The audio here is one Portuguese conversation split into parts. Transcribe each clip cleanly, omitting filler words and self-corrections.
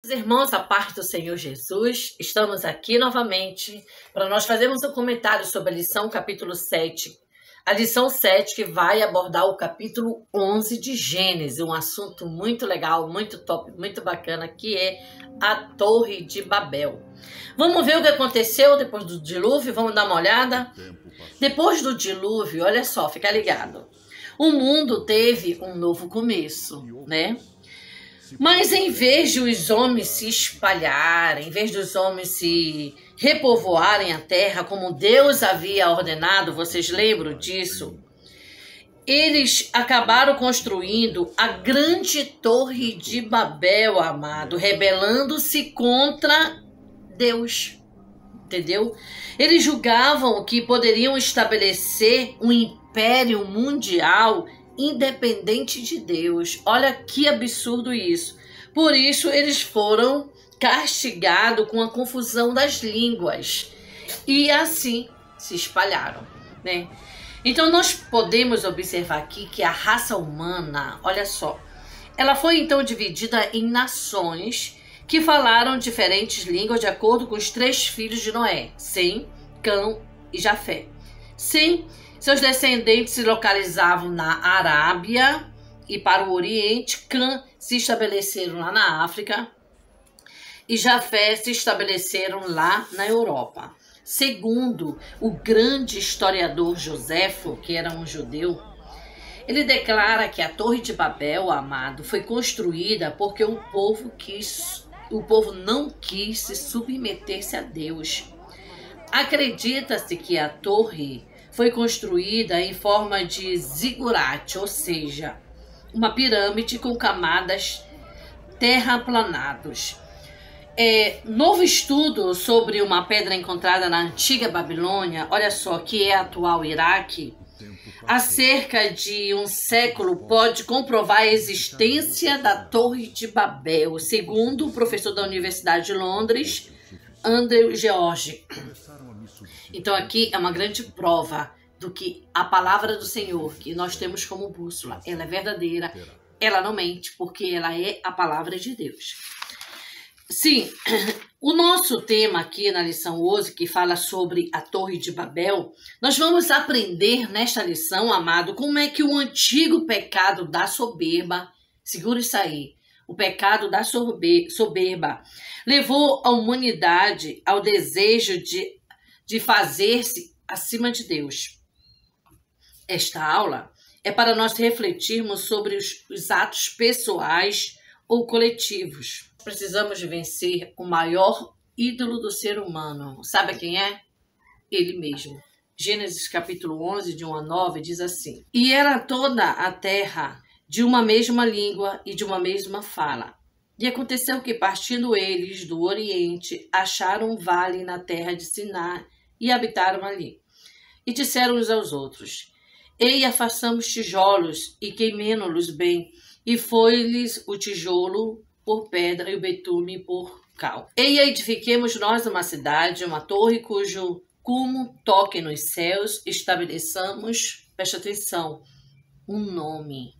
Irmãos, a parte do Senhor Jesus, estamos aqui novamente para nós fazermos um comentário sobre a lição capítulo 7. A lição 7 que vai abordar o capítulo 11 de Gênesis, um assunto muito legal, muito top, muito bacana, que é a Torre de Babel. Vamos ver o que aconteceu depois do dilúvio? Vamos dar uma olhada? Depois do dilúvio, olha só, fica ligado. O mundo teve um novo começo, né? Mas em vez de os homens se espalharem, em vez dos homens se repovoarem a terra como Deus havia ordenado, vocês lembram disso? Eles acabaram construindo a grande Torre de Babel, amado, rebelando-se contra Deus, entendeu? Eles julgavam que poderiam estabelecer um império mundial independente de Deus. Olha que absurdo isso. Por isso eles foram castigados com a confusão das línguas e assim se espalharam, né? Então nós podemos observar aqui que a raça humana, olha só, ela foi então dividida em nações que falaram diferentes línguas de acordo com os 3 filhos de Noé, Sem, Cão e Jafé. Sem, seus descendentes se localizavam na Arábia e para o Oriente. Cã se estabeleceram lá na África e Jafé se estabeleceram lá na Europa. Segundo o grande historiador Joséfo, que era um judeu, ele declara que a Torre de Babel, amado, foi construída porque o povo não quis se submeter-se a Deus. Acredita-se que a torre foi construída em forma de zigurate, ou seja, uma pirâmide com camadas terraplanados. Novo estudo sobre uma pedra encontrada na antiga Babilônia, olha só, que é atual Iraque, há cerca de um século pode comprovar a existência da Torre de Babel, segundo o professor da Universidade de Londres, Andrew George. Então aqui é uma grande prova do que a palavra do Senhor, que nós temos como bússola, ela é verdadeira, ela não mente, porque ela é a palavra de Deus. Sim, o nosso tema aqui na lição 11, que fala sobre a Torre de Babel, nós vamos aprender nesta lição, amado, como é que o antigo pecado da soberba, segura isso aí, o pecado da soberba, levou a humanidade ao desejo de fazer-se acima de Deus. Esta aula é para nós refletirmos sobre os atos pessoais ou coletivos. Precisamos de vencer o maior ídolo do ser humano. Sabe quem é? Ele mesmo. Gênesis capítulo 11, de 1 a 9, diz assim: E era toda a terra de uma mesma língua e de uma mesma fala. E aconteceu que, partindo eles do Oriente, acharam um vale na terra de Siná e habitaram ali. E disseram uns aos outros: Ei, façamos tijolos e queimemo-los bem. E foi-lhes o tijolo por pedra e o betume por cal. Ei, edifiquemos nós uma cidade, uma torre cujo cume toque nos céus, estabeleçamos, presta atenção, um nome,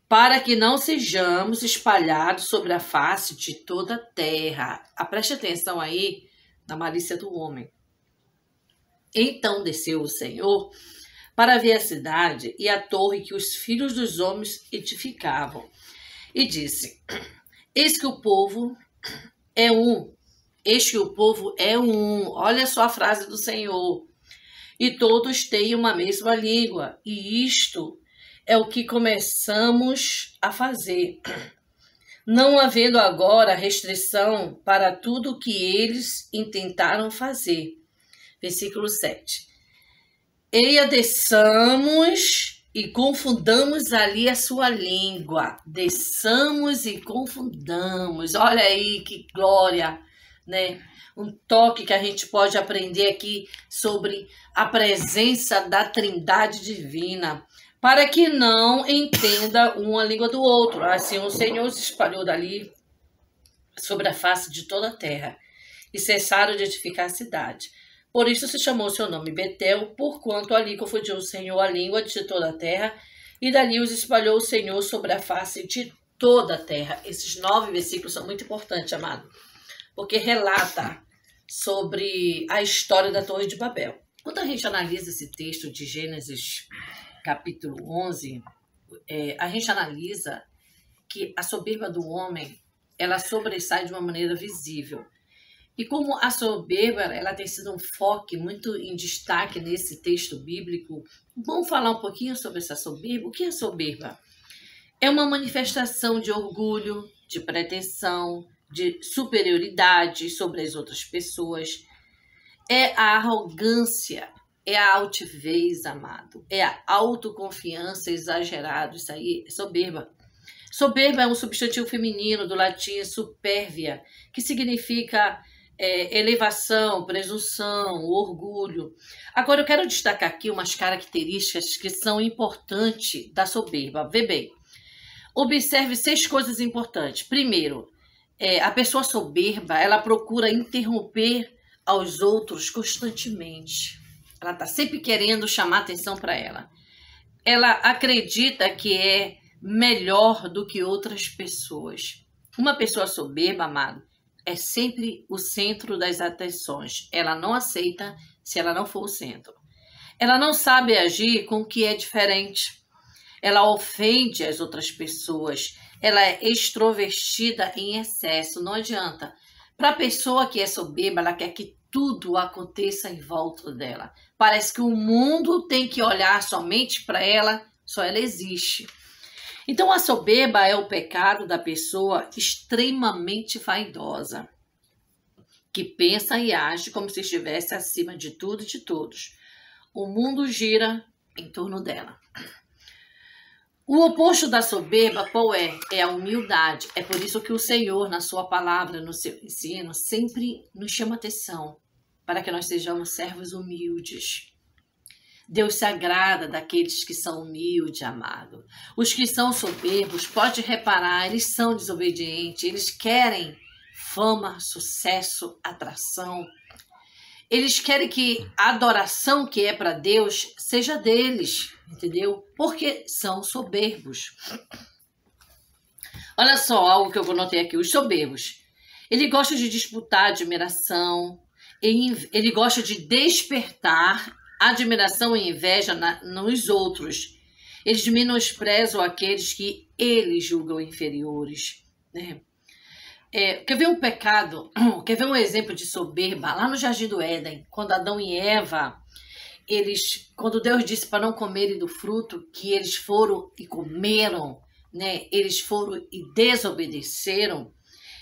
para que não sejamos espalhados sobre a face de toda a terra. Preste atenção aí na malícia do homem. Então desceu o Senhor para ver a cidade e a torre que os filhos dos homens edificavam. E disse: Eis que o povo é um. Eis que o povo é um. Olha só a frase do Senhor. E todos têm uma mesma língua. E isto é o que começamos a fazer, não havendo agora restrição para tudo o que eles intentaram fazer. Versículo 7. Eia, desçamos e confundamos ali a sua língua. Desçamos e confundamos. Olha aí que glória, né? Um toque que a gente pode aprender aqui sobre a presença da Trindade Divina, para que não entenda uma língua do outro. Assim o Senhor se espalhou dali sobre a face de toda a terra e cessaram de edificar a cidade. Por isso se chamou seu nome Betel, porquanto ali confundiu o Senhor a língua de toda a terra, e dali os espalhou o Senhor sobre a face de toda a terra. Esses 9 versículos são muito importantes, amado, porque relata sobre a história da Torre de Babel. Quando a gente analisa esse texto de Gênesis capítulo 11, a gente analisa que a soberba do homem, ela sobressai de uma maneira visível. E como a soberba, ela tem sido um foco muito em destaque nesse texto bíblico, vamos falar um pouquinho sobre essa soberba. O que é soberba? É uma manifestação de orgulho, de pretensão, de superioridade sobre as outras pessoas. É a arrogância, é a altivez, amado. É a autoconfiança exagerada. Isso aí é soberba. Soberba é um substantivo feminino do latim supervia, que significa elevação, presunção, orgulho. Agora eu quero destacar aqui umas características que são importantes da soberba. Vê bem, observe 6 coisas importantes. Primeiro, a pessoa soberba, ela procura interromper aos outros constantemente. Ela está sempre querendo chamar atenção para ela. Ela acredita que é melhor do que outras pessoas. Uma pessoa soberba, amado, é sempre o centro das atenções. Ela não aceita se ela não for o centro. Ela não sabe agir com o que é diferente. Ela ofende as outras pessoas. Ela é extrovertida em excesso. Não adianta. Para a pessoa que é soberba, ela quer que tudo aconteça em volta dela. Parece que o mundo tem que olhar somente para ela, só ela existe. Então, a soberba é o pecado da pessoa extremamente vaidosa, que pensa e age como se estivesse acima de tudo e de todos. O mundo gira em torno dela. O oposto da soberba, qual é? É a humildade. É por isso que o Senhor, na sua palavra, no seu ensino, sempre nos chama atenção para que nós sejamos servos humildes. Deus se agrada daqueles que são humildes, amado. Os que são soberbos, pode reparar, eles são desobedientes, eles querem fama, sucesso, atração. Eles querem que a adoração que é para Deus seja deles, entendeu? Porque são soberbos. Olha só algo que eu notei aqui, os soberbos. Ele gosta de disputar admiração, ele gosta de despertar admiração e inveja nos outros. Eles menosprezam aqueles que eles julgam inferiores, né? Quer ver um pecado? Quer ver um exemplo de soberba? Lá no Jardim do Éden, quando Adão e Eva, quando Deus disse para não comerem do fruto, que eles foram e comeram, né? Eles foram e desobedeceram.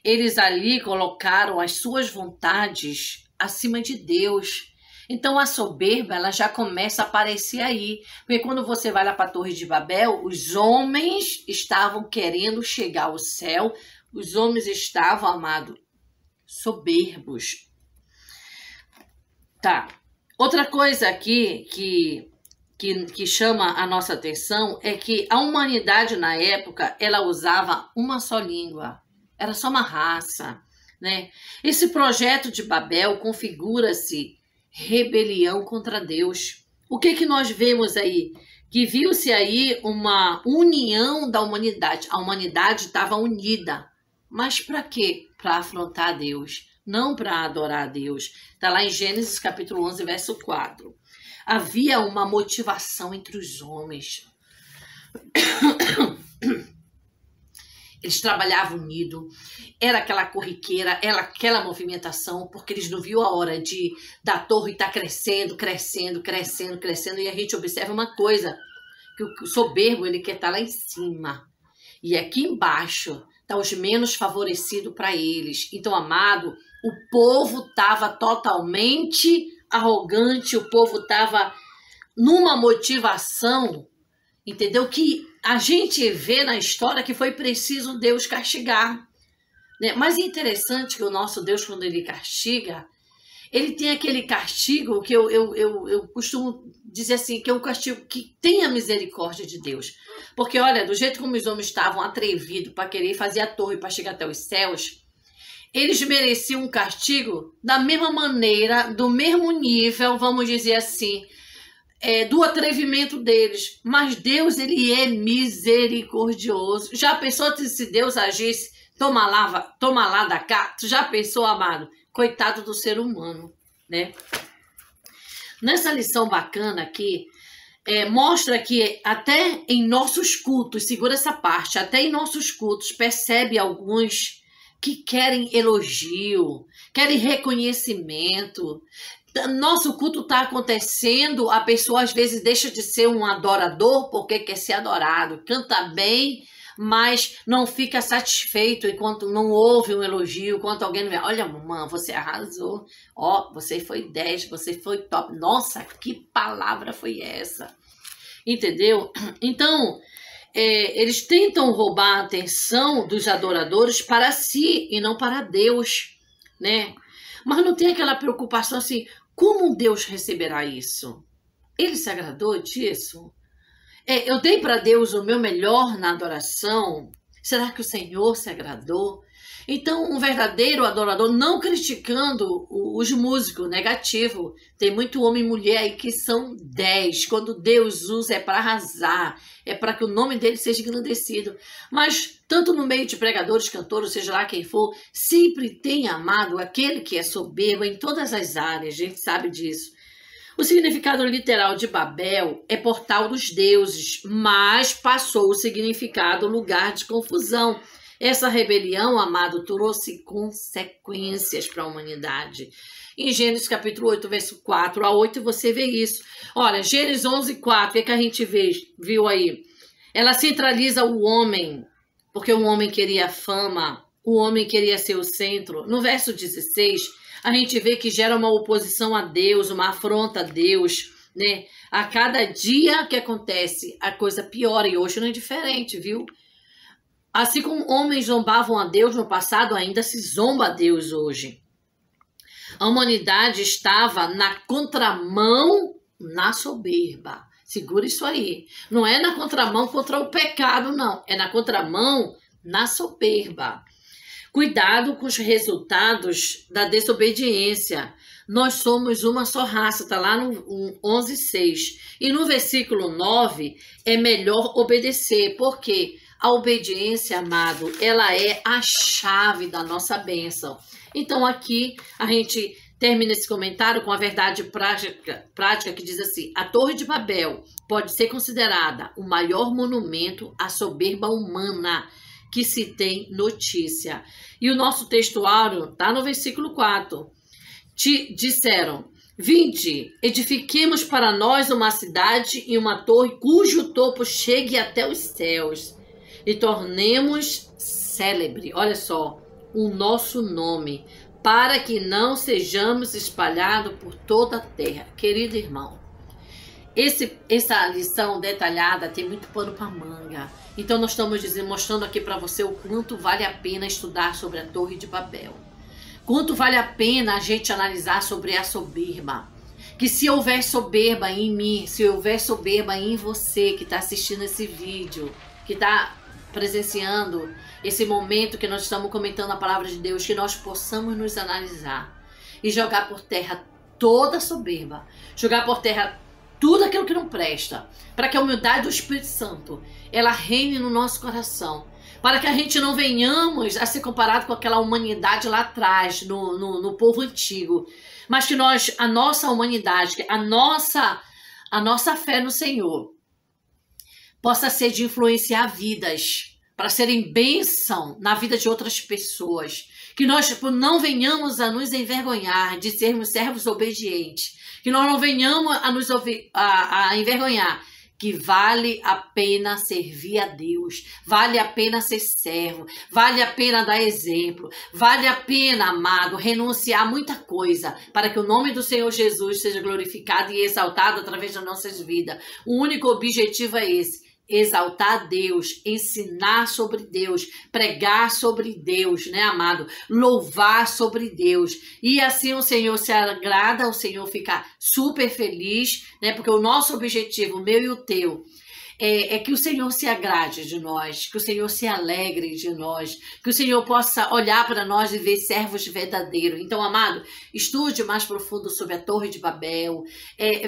Eles ali colocaram as suas vontades acima de Deus. Então a soberba, ela já começa a aparecer aí. Porque quando você vai lá para a Torre de Babel, os homens estavam querendo chegar ao céu. Os homens estavam, amado, soberbos. Tá. Outra coisa aqui que chama a nossa atenção é que a humanidade na época, ela usava uma só língua. Era só uma raça, né? Esse projeto de Babel configura-se rebelião contra Deus. O que nós vemos aí? Que viu-se aí uma união da humanidade. A humanidade estava unida. Mas para quê? Para afrontar Deus, não para adorar a Deus. Está lá em Gênesis capítulo 11, verso 4. Havia uma motivação entre os homens. Eles trabalhavam unido, era aquela corriqueira, era aquela movimentação, porque eles não viam a hora da torre estar crescendo, crescendo, crescendo, crescendo. E a gente observa uma coisa, que o soberbo, ele quer estar lá em cima. E aqui embaixo está os menos favorecidos para eles. Então, amado, o povo estava totalmente arrogante, o povo estava numa motivação, entendeu? Que a gente vê na história que foi preciso Deus castigar, né? Mas é interessante que o nosso Deus, quando ele castiga, ele tem aquele castigo que eu costumo dizer assim, que é um castigo que tem a misericórdia de Deus. Porque, olha, do jeito como os homens estavam atrevidos para querer fazer a torre para chegar até os céus, eles mereciam um castigo da mesma maneira, do mesmo nível, vamos dizer assim, do atrevimento deles. Mas Deus, ele é misericordioso. Já pensou se Deus agisse, toma lá da cá? Tu já pensou, amado? Coitado do ser humano, né? Nessa lição bacana aqui, mostra que até em nossos cultos, segura essa parte, até em nossos cultos percebe alguns que querem elogio, querem reconhecimento. Nosso culto está acontecendo, a pessoa às vezes deixa de ser um adorador porque quer ser adorado, canta bem, mas não fica satisfeito enquanto não ouve um elogio, enquanto alguém não vê, olha, mamãe, você arrasou, ó, você foi 10, você foi top, nossa, que palavra foi essa? Entendeu? Então, eles tentam roubar a atenção dos adoradores para si e não para Deus, né? Mas não tem aquela preocupação assim, como Deus receberá isso? Ele se agradou disso? Eu dei para Deus o meu melhor na adoração? Será que o Senhor se agradou? Então, um verdadeiro adorador, não criticando os músicos, negativo. Tem muito homem e mulher aí que são 10. Quando Deus usa é para arrasar, é para que o nome dele seja engrandecido. Mas, tanto no meio de pregadores, cantores, seja lá quem for, sempre tem, amado, aquele que é soberbo em todas as áreas, a gente sabe disso. O significado literal de Babel é portal dos deuses, mas passou o significado lugar de confusão. Essa rebelião, amado, trouxe consequências para a humanidade. Em Gênesis capítulo 8, verso 4 a 8, você vê isso. Olha, Gênesis 11, 4, o que a gente viu aí? Ela centraliza o homem, porque o homem queria fama, o homem queria ser o centro. No verso 16, a gente vê que gera uma oposição a Deus, uma afronta a Deus, né? A cada dia que acontece, a coisa piora, e hoje não é diferente, viu? Assim como homens zombavam a Deus no passado, ainda se zomba a Deus hoje. A humanidade estava na contramão, na soberba. Segura isso aí. Não é na contramão contra o pecado, não. É na contramão, na soberba. Cuidado com os resultados da desobediência. Nós somos uma só raça, está lá no 11:6. E no versículo 9, é melhor obedecer. Por quê? A obediência, amado, ela é a chave da nossa bênção. Então aqui a gente termina esse comentário com a verdade prática que diz assim: a Torre de Babel pode ser considerada o maior monumento à soberba humana que se tem notícia. E o nosso textuário está no versículo 4. Disseram: vinde, edifiquemos para nós uma cidade e uma torre cujo topo chegue até os céus. E tornemos célebre, olha só, o nosso nome, para que não sejamos espalhados por toda a terra. Querido irmão, essa lição detalhada tem muito pano para manga. Então nós estamos mostrando aqui para você o quanto vale a pena estudar sobre a Torre de Babel. Quanto vale a pena a gente analisar sobre a soberba. Que se houver soberba em mim, se houver soberba em você que está assistindo esse vídeo, que está presenciando esse momento que nós estamos comentando a palavra de Deus, que nós possamos nos analisar e jogar por terra toda a soberba, jogar por terra tudo aquilo que não presta, para que a humildade do Espírito Santo, ela reine no nosso coração, para que a gente não venhamos a ser comparado com aquela humanidade lá atrás, no povo antigo, mas que a nossa humanidade, a nossa fé no Senhor, possa ser de influenciar vidas, para serem bênção na vida de outras pessoas. Que nós não venhamos a nos envergonhar de sermos servos obedientes. Que nós não venhamos a envergonhar. Que vale a pena servir a Deus. Vale a pena ser servo. Vale a pena dar exemplo. Vale a pena, amado, renunciar a muita coisa para que o nome do Senhor Jesus seja glorificado e exaltado através das nossas vidas. O único objetivo é esse: exaltar a Deus, ensinar sobre Deus, pregar sobre Deus, né, amado? Louvar sobre Deus. E assim o Senhor se agrada, o Senhor fica super feliz, né? Porque o nosso objetivo, o meu e o teu, é que o Senhor se agrade de nós, que o Senhor se alegre de nós, que o Senhor possa olhar para nós e ver servos verdadeiros. Então, amado, estude mais profundo sobre a Torre de Babel,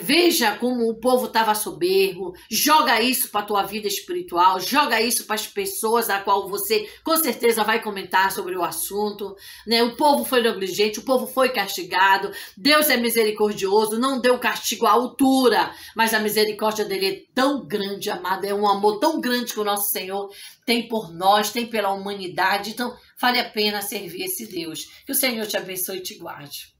veja como o povo estava soberbo, joga isso para a tua vida espiritual, joga isso para as pessoas a qual você com certeza vai comentar sobre o assunto, né? O povo foi negligente, o povo foi castigado, Deus é misericordioso, não deu castigo à altura, mas a misericórdia dele é tão grande, amado, é um amor tão grande que o nosso Senhor tem por nós, tem pela humanidade. Então, vale a pena servir esse Deus. Que o Senhor te abençoe e te guarde.